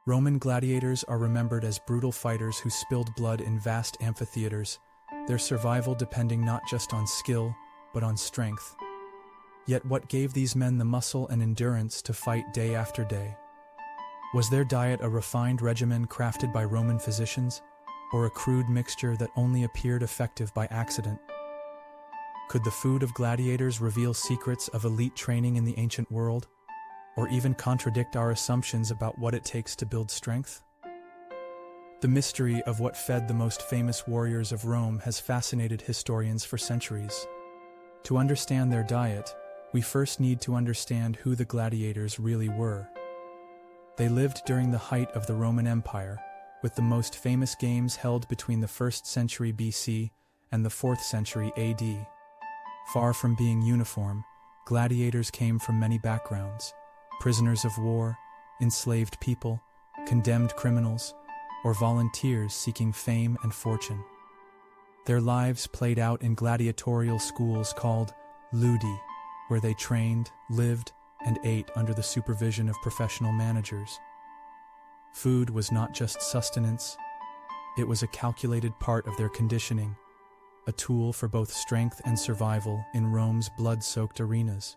Roman gladiators are remembered as brutal fighters who spilled blood in vast amphitheaters, their survival depending not just on skill, but on strength. Yet what gave these men the muscle and endurance to fight day after day? Was their diet a refined regimen crafted by Roman physicians, or a crude mixture that only appeared effective by accident? Could the food of gladiators reveal secrets of elite training in the ancient world, or even contradict our assumptions about what it takes to build strength? The mystery of what fed the most famous warriors of Rome has fascinated historians for centuries. To understand their diet, we first need to understand who the gladiators really were. They lived during the height of the Roman Empire, with the most famous games held between the 1st century BC and the 4th century AD. Far from being uniform, gladiators came from many backgrounds: prisoners of war, enslaved people, condemned criminals, or volunteers seeking fame and fortune. Their lives played out in gladiatorial schools called ludi, where they trained, lived, and ate under the supervision of professional managers. Food was not just sustenance, it was a calculated part of their conditioning, a tool for both strength and survival in Rome's blood-soaked arenas.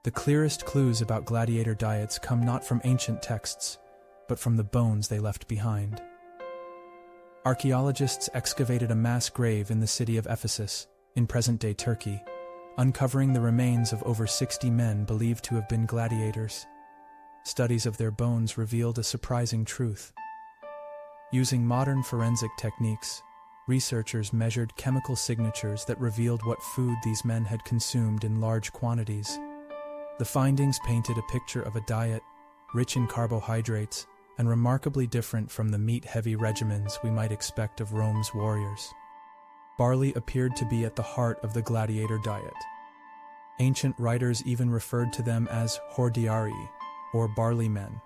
The clearest clues about gladiator diets come not from ancient texts, but from the bones they left behind. Archaeologists excavated a mass grave in the city of Ephesus, in present-day Turkey, uncovering the remains of over 60 men believed to have been gladiators. Studies of their bones revealed a surprising truth. Using modern forensic techniques, researchers measured chemical signatures that revealed what food these men had consumed in large quantities. The findings painted a picture of a diet rich in carbohydrates and remarkably different from the meat-heavy regimens we might expect of Rome's warriors. Barley appeared to be at the heart of the gladiator diet. Ancient writers even referred to them as hordearii, or barley men.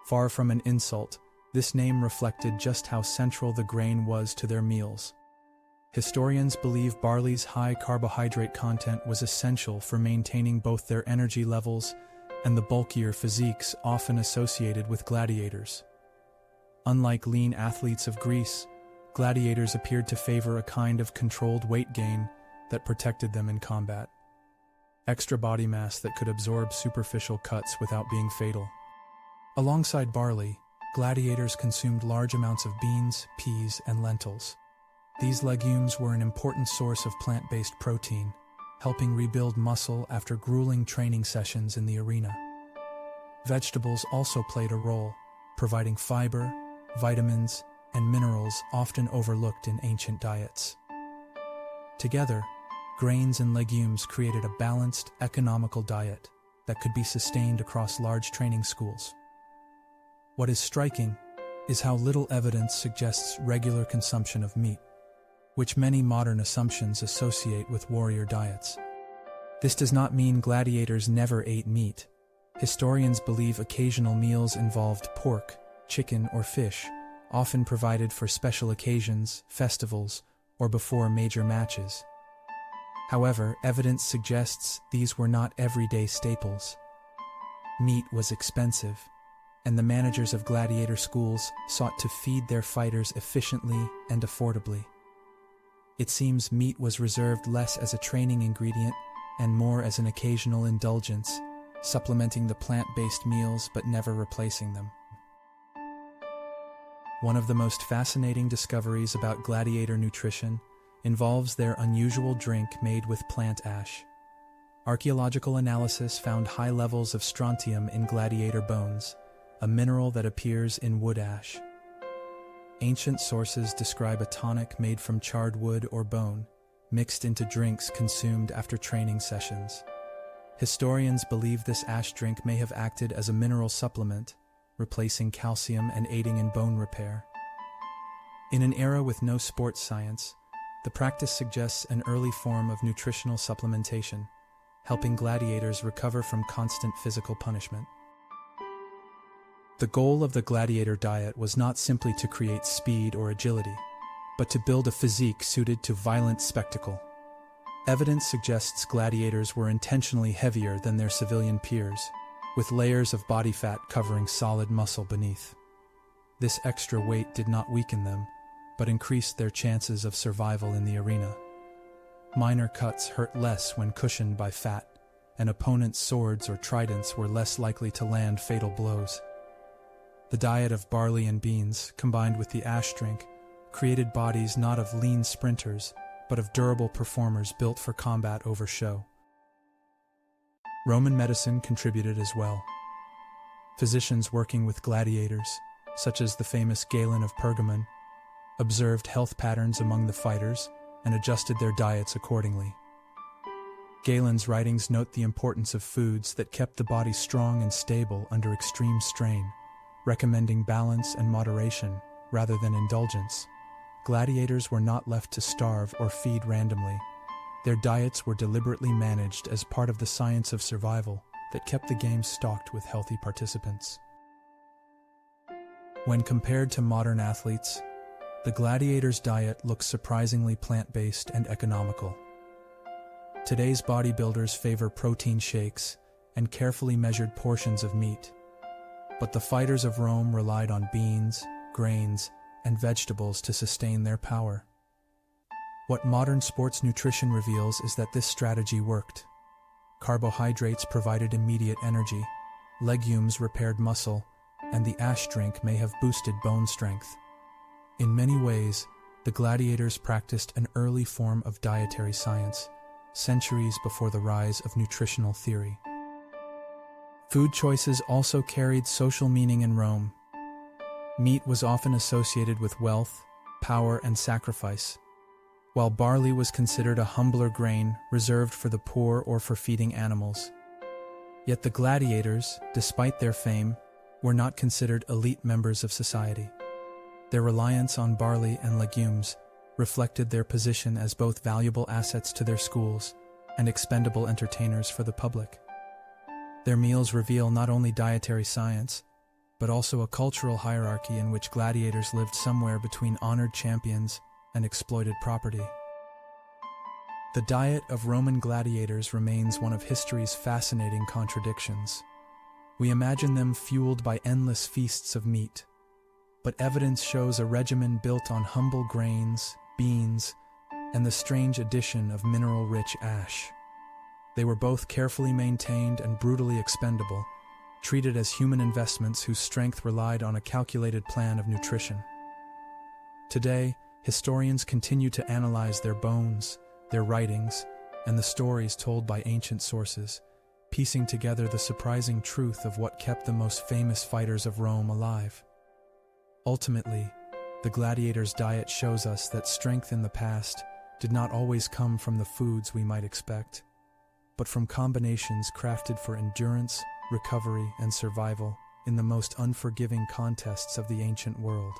Far from an insult, this name reflected just how central the grain was to their meals. Historians believe barley's high carbohydrate content was essential for maintaining both their energy levels and the bulkier physiques often associated with gladiators. Unlike lean athletes of Greece, gladiators appeared to favor a kind of controlled weight gain that protected them in combat. Extra body mass that could absorb superficial cuts without being fatal. Alongside barley, gladiators consumed large amounts of beans, peas, and lentils. These legumes were an important source of plant-based protein, helping rebuild muscle after grueling training sessions in the arena. Vegetables also played a role, providing fiber, vitamins, and minerals often overlooked in ancient diets. Together, grains and legumes created a balanced, economical diet that could be sustained across large training schools. What is striking is how little evidence suggests regular consumption of meat, which many modern assumptions associate with warrior diets. This does not mean gladiators never ate meat. Historians believe occasional meals involved pork, chicken, or fish, often provided for special occasions, festivals, or before major matches. However, evidence suggests these were not everyday staples. Meat was expensive, and the managers of gladiator schools sought to feed their fighters efficiently and affordably. It seems meat was reserved less as a training ingredient and more as an occasional indulgence, supplementing the plant-based meals but never replacing them. One of the most fascinating discoveries about gladiator nutrition involves their unusual drink made with plant ash. Archaeological analysis found high levels of strontium in gladiator bones, a mineral that appears in wood ash. Ancient sources describe a tonic made from charred wood or bone, mixed into drinks consumed after training sessions. Historians believe this ash drink may have acted as a mineral supplement, replacing calcium and aiding in bone repair. In an era with no sports science, the practice suggests an early form of nutritional supplementation, helping gladiators recover from constant physical punishment. The goal of the gladiator diet was not simply to create speed or agility, but to build a physique suited to violent spectacle. Evidence suggests gladiators were intentionally heavier than their civilian peers, with layers of body fat covering solid muscle beneath. This extra weight did not weaken them, but increased their chances of survival in the arena. Minor cuts hurt less when cushioned by fat, and opponents' swords or tridents were less likely to land fatal blows. The diet of barley and beans, combined with the ash drink, created bodies not of lean sprinters, but of durable performers built for combat over show. Roman medicine contributed as well. Physicians working with gladiators, such as the famous Galen of Pergamon, observed health patterns among the fighters and adjusted their diets accordingly. Galen's writings note the importance of foods that kept the body strong and stable under extreme strain, recommending balance and moderation rather than indulgence. Gladiators were not left to starve or feed randomly. Their diets were deliberately managed as part of the science of survival that kept the game stocked with healthy participants. When compared to modern athletes, the gladiators' diet looks surprisingly plant-based and economical. Today's bodybuilders favor protein shakes and carefully measured portions of meat, but the fighters of Rome relied on beans, grains, and vegetables to sustain their power. What modern sports nutrition reveals is that this strategy worked. Carbohydrates provided immediate energy, legumes repaired muscle, and the ash drink may have boosted bone strength. In many ways, the gladiators practiced an early form of dietary science, centuries before the rise of nutritional theory. Food choices also carried social meaning in Rome. Meat was often associated with wealth, power, and sacrifice, while barley was considered a humbler grain reserved for the poor or for feeding animals. Yet the gladiators, despite their fame, were not considered elite members of society. Their reliance on barley and legumes reflected their position as both valuable assets to their schools and expendable entertainers for the public. Their meals reveal not only dietary science, but also a cultural hierarchy in which gladiators lived somewhere between honored champions and exploited property. The diet of Roman gladiators remains one of history's fascinating contradictions. We imagine them fueled by endless feasts of meat, but evidence shows a regimen built on humble grains, beans, and the strange addition of mineral-rich ash. They were both carefully maintained and brutally expendable, treated as human investments whose strength relied on a calculated plan of nutrition. Today, historians continue to analyze their bones, their writings, and the stories told by ancient sources, piecing together the surprising truth of what kept the most famous fighters of Rome alive. Ultimately, the gladiators' diet shows us that strength in the past did not always come from the foods we might expect, but from combinations crafted for endurance, recovery, and survival in the most unforgiving contests of the ancient world.